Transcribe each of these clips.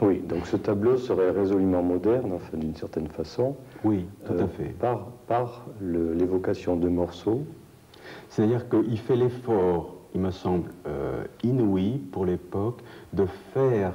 Oui, donc ce tableau serait résolument moderne, enfin, d'une certaine façon. Oui, tout à fait. Par l'évocation de morceaux. C'est-à-dire qu'il fait l'effort, il me semble, inouï pour l'époque, de faire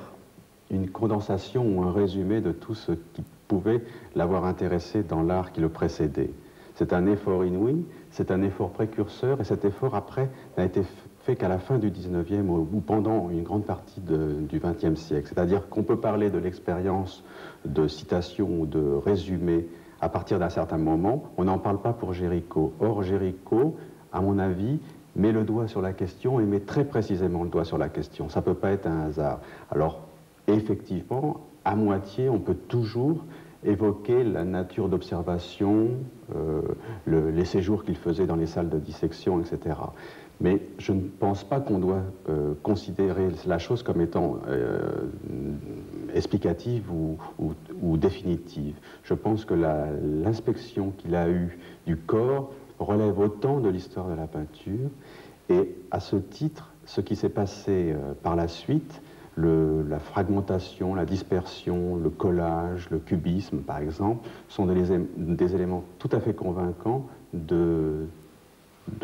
une condensation ou un résumé de tout ce qui pouvait l'avoir intéressé dans l'art qui le précédait. C'est un effort inouï, c'est un effort précurseur, et cet effort, après, n'a été fait qu'à la fin du 19e ou pendant une grande partie du 20e siècle. C'est-à-dire qu'on peut parler de l'expérience de citation ou de résumé à partir d'un certain moment, on n'en parle pas pour Géricault. Or, Géricault, à mon avis, met le doigt sur la question et met très précisément le doigt sur la question. Ça ne peut pas être un hasard. Alors, effectivement, à moitié, on peut toujours évoquer la nature d'observation, les séjours qu'il faisait dans les salles de dissection, etc. Mais je ne pense pas qu'on doit considérer la chose comme étant explicative ou définitive. Je pense que l'inspection qu'il a eue du corps relève autant de l'histoire de la peinture, et à ce titre, ce qui s'est passé par la suite, la fragmentation, la dispersion, le collage, le cubisme, par exemple, sont des éléments tout à fait convaincants de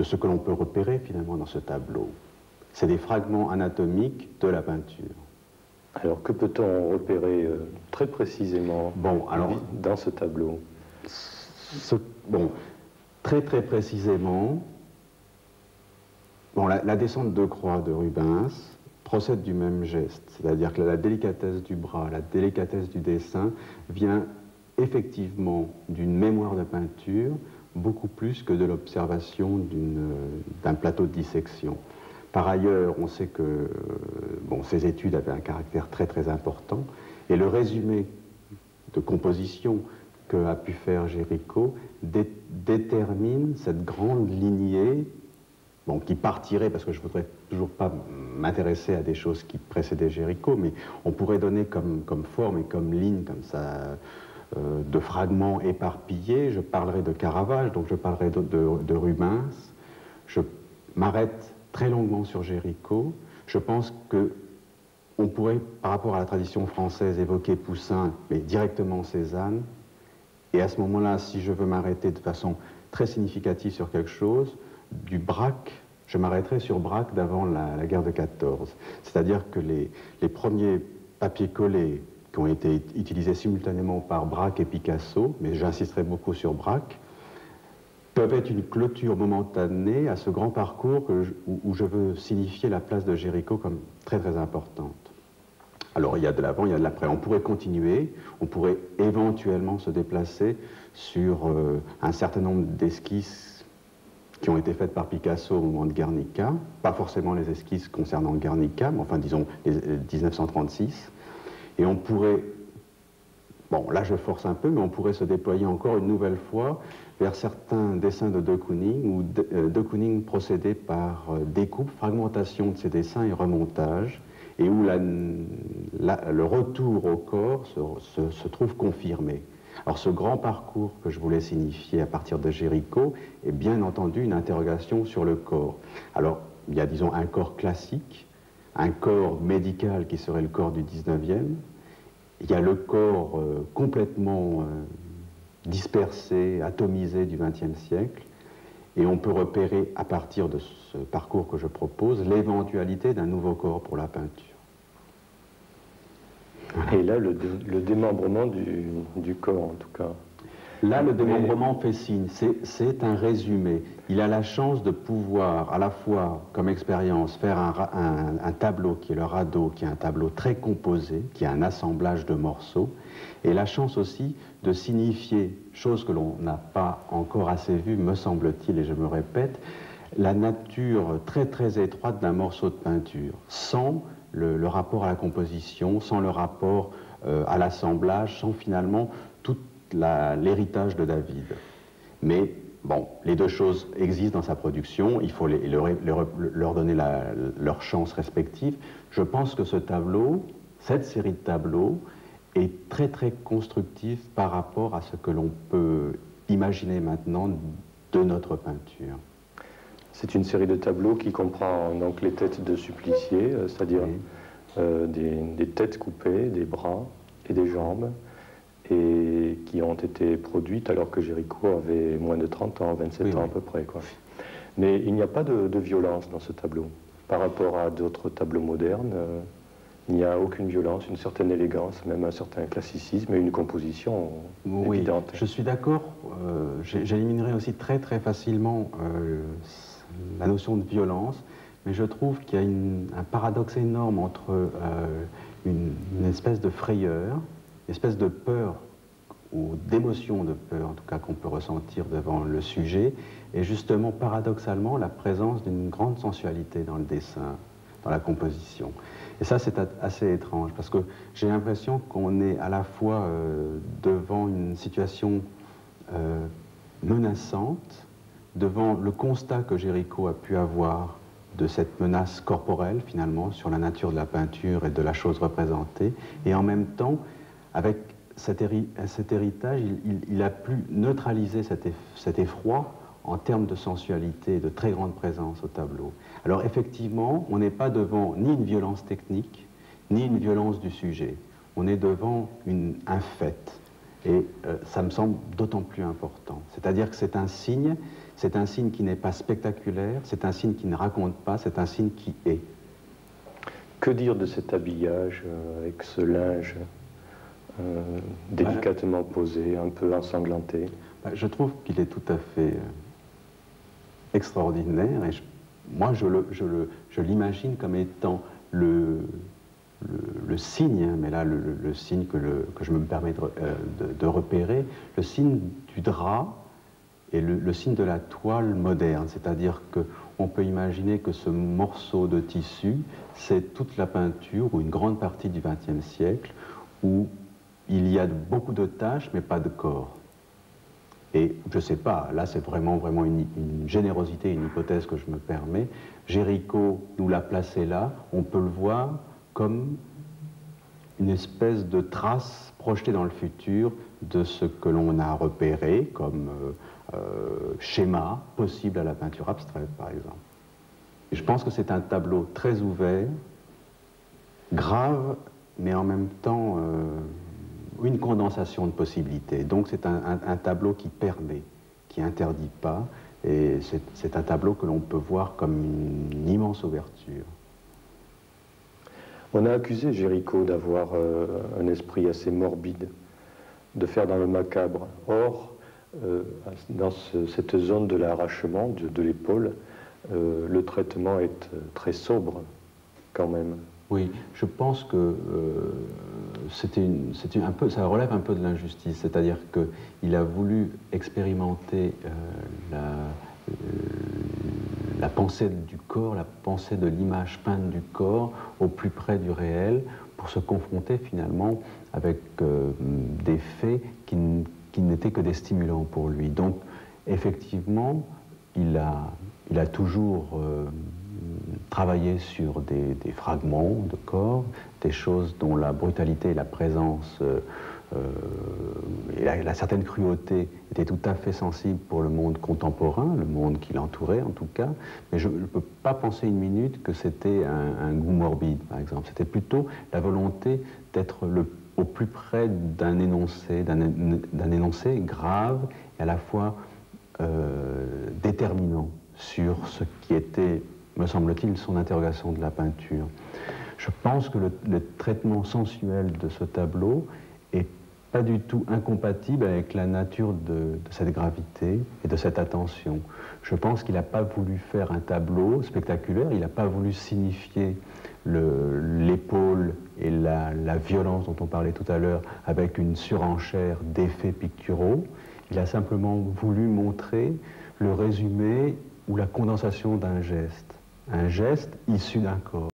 ce que l'on peut repérer finalement dans ce tableau. C'est des fragments anatomiques de la peinture. Alors que peut-on repérer très précisément dans ce tableau? Très précisément, la descente de croix de Rubens procède du même geste, c'est-à-dire que la délicatesse du bras, la délicatesse du dessin vient effectivement d'une mémoire de peinture beaucoup plus que de l'observation d'un plateau de dissection. Par ailleurs, on sait que ces études avaient un caractère très important, et le résumé de composition qu'a pu faire Géricault détermine cette grande lignée qui partirait, parce que je ne voudrais toujours pas m'intéresser à des choses qui précédaient Géricault, mais on pourrait donner comme forme et comme ligne, comme ça, de fragments éparpillés. Je parlerai de Caravage, donc je parlerai de Rubens. Je m'arrête très longuement sur Géricault. Je pense qu'on pourrait, par rapport à la tradition française, évoquer Poussin, mais directement Cézanne. Et à ce moment-là, si je veux m'arrêter de façon très significative sur quelque chose, du Braque, je m'arrêterai sur Braque d'avant la guerre de 14. C'est-à-dire que les premiers papiers collés qui ont été utilisés simultanément par Braque et Picasso, mais j'insisterai beaucoup sur Braque, peuvent être une clôture momentanée à ce grand parcours où je veux signifier la place de Géricault comme très importante. Alors il y a de l'avant, il y a de l'après. On pourrait continuer, on pourrait éventuellement se déplacer sur un certain nombre d'esquisses qui ont été faites par Picasso au moment de Guernica, pas forcément les esquisses concernant Guernica, mais enfin disons 1936, et on pourrait, là je force un peu, mais on pourrait se déployer encore une nouvelle fois vers certains dessins de De Kooning, où De Kooning procédait par découpe, fragmentation de ses dessins et remontage, et où le retour au corps se trouve confirmé. Alors ce grand parcours que je voulais signifier à partir de Géricault est bien entendu une interrogation sur le corps. Alors il y a disons un corps classique, un corps médical qui serait le corps du 19e, il y a le corps complètement dispersé, atomisé du 20e siècle, et on peut repérer à partir de ce parcours que je propose l'éventualité d'un nouveau corps pour la peinture. Et là, le démembrement du corps, en tout cas. Là, le démembrement fait signe. C'est un résumé. Il a la chance de pouvoir, à la fois, comme expérience, faire un tableau qui est le radeau, qui est un tableau très composé, qui est un assemblage de morceaux, et la chance aussi de signifier, chose que l'on n'a pas encore assez vue, me semble-t-il, et je me répète, la nature très étroite d'un morceau de peinture, sans le rapport à la composition, sans le rapport à l'assemblage, sans finalement tout l'héritage de David. Mais les deux choses existent dans sa production, il faut leur donner leur chance respective. Je pense que ce tableau, cette série de tableaux, est très constructive par rapport à ce que l'on peut imaginer maintenant de notre peinture. C'est une série de tableaux qui comprend donc les têtes de suppliciés, c'est-à-dire des têtes coupées, des bras et des jambes, et qui ont été produites alors que Géricault avait moins de 30 ans, 27 ans à peu près, quoi. Mais il n'y a pas de violence dans ce tableau. Par rapport à d'autres tableaux modernes, il n'y a aucune violence, une certaine élégance, même un certain classicisme et une composition évidente. Je suis d'accord. J'éliminerai aussi très facilement la notion de violence, mais je trouve qu'il y a un paradoxe énorme entre une espèce de frayeur, une espèce de peur, ou d'émotion de peur, en tout cas, qu'on peut ressentir devant le sujet, et justement, paradoxalement, la présence d'une grande sensualité dans le dessin, dans la composition. Et ça, c'est assez étrange, parce que j'ai l'impression qu'on est à la fois devant une situation menaçante, devant le constat que Géricault a pu avoir de cette menace corporelle, finalement, sur la nature de la peinture et de la chose représentée, et en même temps, avec cet héritage, il a pu neutraliser cet effroi en termes de sensualité et de très grande présence au tableau. Alors effectivement, on n'est pas devant ni une violence technique, ni une violence du sujet. On est devant un fait. Et ça me semble d'autant plus important. C'est-à-dire que c'est un signe qui n'est pas spectaculaire, c'est un signe qui ne raconte pas, c'est un signe qui est. Que dire de cet habillage avec ce linge délicatement posé, un peu ensanglanté? Je trouve qu'il est tout à fait extraordinaire, et moi je l'imagine comme étant le signe, mais là le signe que je me permets de repérer, le signe du drap et le signe de la toile moderne, c'est-à-dire qu'on peut imaginer que ce morceau de tissu, c'est toute la peinture, ou une grande partie du XXe siècle, où il y a beaucoup de taches, mais pas de corps. Et je ne sais pas, là c'est vraiment une générosité, une hypothèse que je me permets. Géricault nous l'a placé là, on peut le voir comme une espèce de trace projetée dans le futur de ce que l'on a repéré comme schéma possible à la peinture abstraite, par exemple. Et je pense que c'est un tableau très ouvert, grave, mais en même temps une condensation de possibilités. Donc c'est un tableau qui permet, qui interdit pas, et c'est un tableau que l'on peut voir comme une immense ouverture. On a accusé Géricault d'avoir un esprit assez morbide, de faire dans le macabre. Or, dans cette zone de l'arrachement de l'épaule, le traitement est très sobre, quand même. Oui, je pense que ça relève un peu de l'injustice, c'est-à-dire qu'il a voulu expérimenter la pensée du corps, la pensée de l'image peinte du corps au plus près du réel, pour se confronter finalement avec des faits qui n'étaient que des stimulants pour lui. Donc effectivement, il a toujours travaillé sur des fragments de corps, des choses dont la brutalité et la présence et la certaine cruauté étaient tout à fait sensibles pour le monde contemporain, le monde qui l'entourait en tout cas, mais je ne peux pas penser une minute que c'était un goût morbide, par exemple. C'était plutôt la volonté d'être au plus près d'un énoncé grave et à la fois déterminant sur ce qui était, me semble-t-il, son interrogation de la peinture. Je pense que le traitement sensuel de ce tableau est pas du tout incompatible avec la nature de cette gravité et de cette attention. Je pense qu'il n'a pas voulu faire un tableau spectaculaire, il n'a pas voulu signifier l'épaule et la violence dont on parlait tout à l'heure avec une surenchère d'effets picturaux. Il a simplement voulu montrer le résumé ou la condensation d'un geste issu d'un corps.